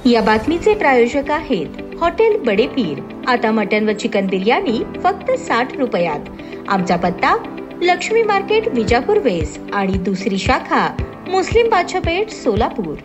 या बातमीचे प्रायोजक आहेत हॉटेल बडे पीर। आता मटन व चिकन बिर्याणी फक्त 60 रुपयात। आमचा पत्ता लक्ष्मी मार्केट विजापूर वेस्ट आणि दुसरी शाखा मुस्लिम बादशाहपेठ सोलापूर।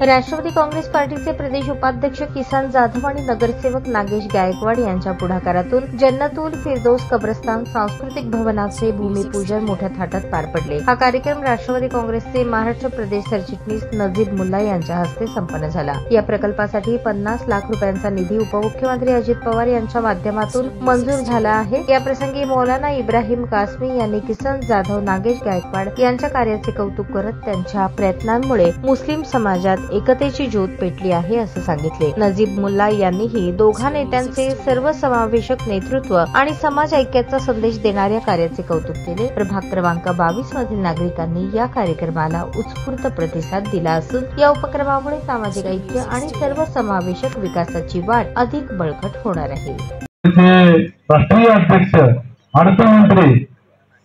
राष्ट्रवादी काँग्रेस पार्टीचे प्रदेश उपाध्यक्ष किसन जाधव आणि नगरसेवक नागेश गायकवाड यांच्या पुढाकारातून जन्नतुल फिरदौस कब्रस्तान सांस्कृतिक भवनाचे भूमिपूजन मोठ्या थाटात पार पडले। हा कार्यक्रम राष्ट्रवादी काँग्रेसचे महाराष्ट्र प्रदेश सरचिटणीस नजीब मुल्ला यांच्या हस्ते संपन्न झाला। या प्रकल्पासाठी 50 लाख रुपयांचा निधी उपमुख्यमंत्री अजित पवार यांच्या माध्यमातून मंजूर झाला आहे। या प्रसंगी मौलाना इब्राहिम कासमी यांनी किसन जाधव नागेश गायकवाड यांच्या कार्याचे कौतुक करत त्यांच्या प्रयत्नांमुळे मुस्लिम समाजात एकतेची ज्योत पेटली आहे असे सांगितले। नजीब मुल्ला यांनीही दोघा नेत्यांचे सर्वसमावेशक नेतृत्व आणि समाज ऐक्याचा संदेश देणाऱ्या कार्याचे कौतुक केले। प्रभाग क्रमांक 22 मधील नागरिकांनी या कार्यक्रमाला उत्स्फूर्त प्रतिसाद दिला असून या उपक्रमामुळे सामाजिक ऐक्य आणि सर्वसमावेशक विकासाची वाट अधिक बळकट होणार आहे। राष्ट्रीय अध्यक्ष अर्थमंत्री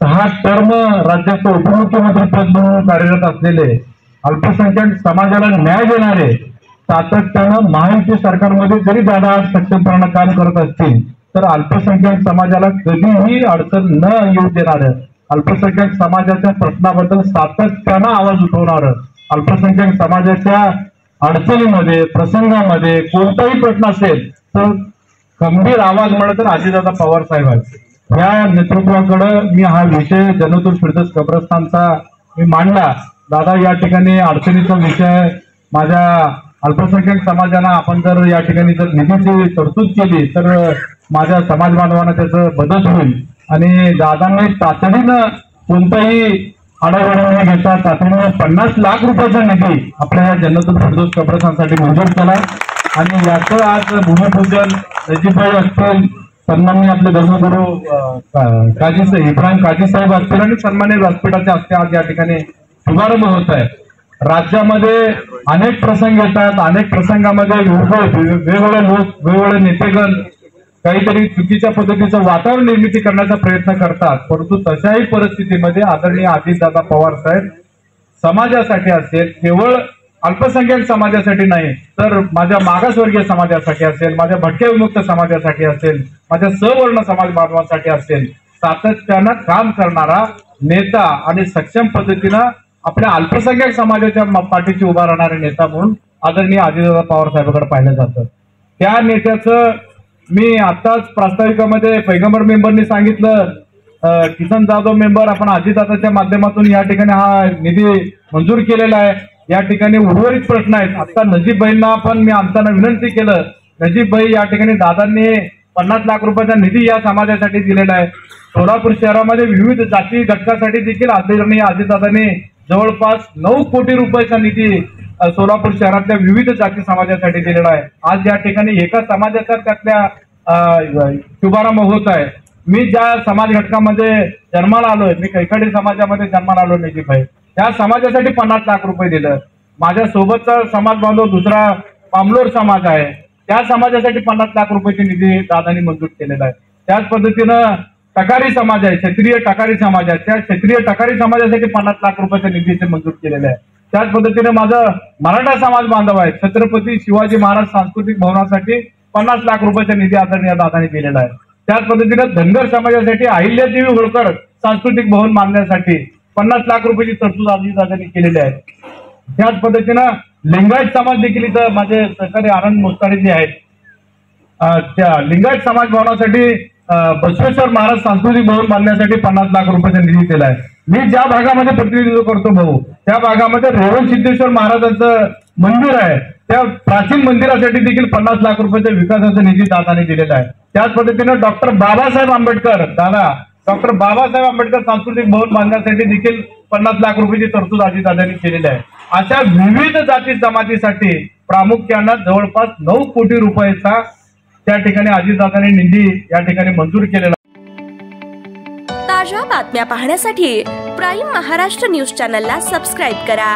6 टर्म राज्याचे उपमुख्यमंत्री पद म्हणून कार्यरत असलेले अल्पसंख्याक समाजाला न्याय देणारे सातत्यानं महायुती सरकारमध्ये जरी दादा सक्षमपणे काम करत असतील तर अल्पसंख्याक समाजाला कधीही अडचण न येऊ देणारं, अल्पसंख्याक समाजाच्या प्रश्नाबद्दल सातत्यानं आवाज उठवणारं, अल्पसंख्याक समाजाच्या अडचणीमध्ये प्रसंगामध्ये कोणताही प्रश्न असेल तर गंभीर आवाज म्हणत तर अजितदादा पवार साहेब आहेत। या नेतृत्वाकडे मी हा विषय जन्नतुल फिरदौस कब्रस्तानचा मी मांडला। दादा या ठिकाणी अडचणीचा विषय माझ्या अल्पसंख्याक समाजाला आपण जर या ठिकाणी जर निधीची तरतूद केली तर माझ्या समाज बांधवांना त्याचं मदत होईल आणि दादांनी तातडीनं कोणताही आढावा न घेता तातडीनं 50 लाख रुपयाचा निधी आपल्या या जन्नतुल फिरदौस कब्रस्तानसाठी मंजूर केला आणि याचं आज भूमिपूजन नजीबभाई असतील, सन्माननीय आपले धर्मगुरू इब्राहिम काजी साहेब असतील आणि सन्माननीय व्यासपीठाचे हस्ते आज या ठिकाणी शुभारंभ होत आहे। राज्यामध्ये अनेक प्रसंग येतात, अनेक प्रसंगामध्ये वेगवेगळे लोक वेगवेगळे नेतेगण काहीतरी चुकीच्या पद्धतीचं वातावरण निर्मिती करण्याचा प्रयत्न करतात, परंतु तशाही परिस्थितीमध्ये आदरणीय अजितदादा पवार साहेब समाजासाठी असेल, केवळ अल्पसंख्याक समाजासाठी नाही तर माझ्या मागासवर्गीय समाजासाठी असेल, माझ्या भटक्या विमुक्त समाजासाठी असेल, माझ्या सवर्ण समाज बांधवांसाठी असेल, सातत्यानं काम करणारा नेता आणि सक्षम पद्धतीनं आपल्या अल्पसंख्याक समाजाच्या पाठीशी उभा राहणारे नेता म्हणून आदरणीय अजितदादा पवार साहेबांकडे पाहिलं जातं। त्या नेत्याचं मी आताच प्रास्ताविकामध्ये पैगंबर मेंबरनी सांगितलं, किसन जाधव मेंबर आपण अजितदादाच्या माध्यमातून या ठिकाणी हा निधी मंजूर केलेला आहे। या ठिकाणी उर्वरित प्रश्न आहेत। आता नजीबभाईंना पण मी आणताना विनंती केलं, नजीबभाई या ठिकाणी दादांनी 50 लाख रुपयाचा निधी या समाजासाठी दिलेला आहे। सोलापूर शहरामध्ये विविध जाती घटकासाठी देखील आदरणीय अजितदादांनी जवळपास 9 कोटी रुपयाचा निधी सोलापूर शहरातल्या विविध जाती समाजासाठी दिलेला आहे। आज या ठिकाणी एका समाजाचा त्यातल्या शुभारंभ होत आहे। मी ज्या समाज घटकामध्ये जन्माला आलोय, मी कैकाडी समाजामध्ये जन्माला आलो नजीबभाई, त्या समाजासाठी 50 लाख रुपये दिलं। माझ्या सोबतचा समाज बांधव दुसरा पामलोर समाज आहे, त्या समाजासाठी 50 लाख रुपयाचे निधी दादांनी मंजूर केलेला आहे। त्याच पद्धतीनं टकारी समाज आहे, क्षत्रिय टकारी समाज आहे, त्या क्षत्रिय टकारी समाजासाठी 50 लाख रुपयाच्या निधीचे मंजूर केलेले आहे। त्याच पद्धतीने माझं मराठा समाज बांधव आहे, छत्रपती शिवाजी महाराज सांस्कृतिक भवनासाठी 50 लाख रुपयाचा निधी आदरणीय दादांनी दिलेला आहे। त्याच पद्धतीने धनगर समाजासाठी अहिल्यादेवी होळकर सांस्कृतिक भवन बांधण्यासाठी 50 लाख रुपयाची तरतूद दादांनी केलेली आहे। त्याच पद्धतीनं लिंगायत समाज देखील इथं माझे सहकारी आनंद मोस्तारे जे आहेत, त्या लिंगायत समाज भवनासाठी बसवेश्वर महाराज सांस्कृतिक भवन बांधण्यासाठी 50 लाख रुपयाचा निधी दिला आहे। मी ज्या भागामध्ये प्रतिनिधित्व करतो भाऊ, त्या भागामध्ये रेवण सिद्धेश्वर महाराजांचं मंदिर आहे, त्या प्राचीन मंदिरासाठी देखील 50 लाख रुपयाच्या विकासाचा निधी दादाने दिलेला आहे। त्याच पद्धतीने डॉक्टर बाबासाहेब आंबेडकर सांस्कृतिक भवन बांधण्यासाठी देखील 50 लाख रुपयाची तरतूद अजितदादांनी केलेली आहे। अशा विविध जाती जमातीसाठी प्रामुख्यानं जवळपास 9 कोटी रुपयाचा त्या ठिकाणी अजितदादांनी निधी या ठिकाणी मंजूर केलेला। ताज्या बातम्या पाहण्यासाठी प्राईम महाराष्ट्र न्यूज चॅनलला सबस्क्राईब करा।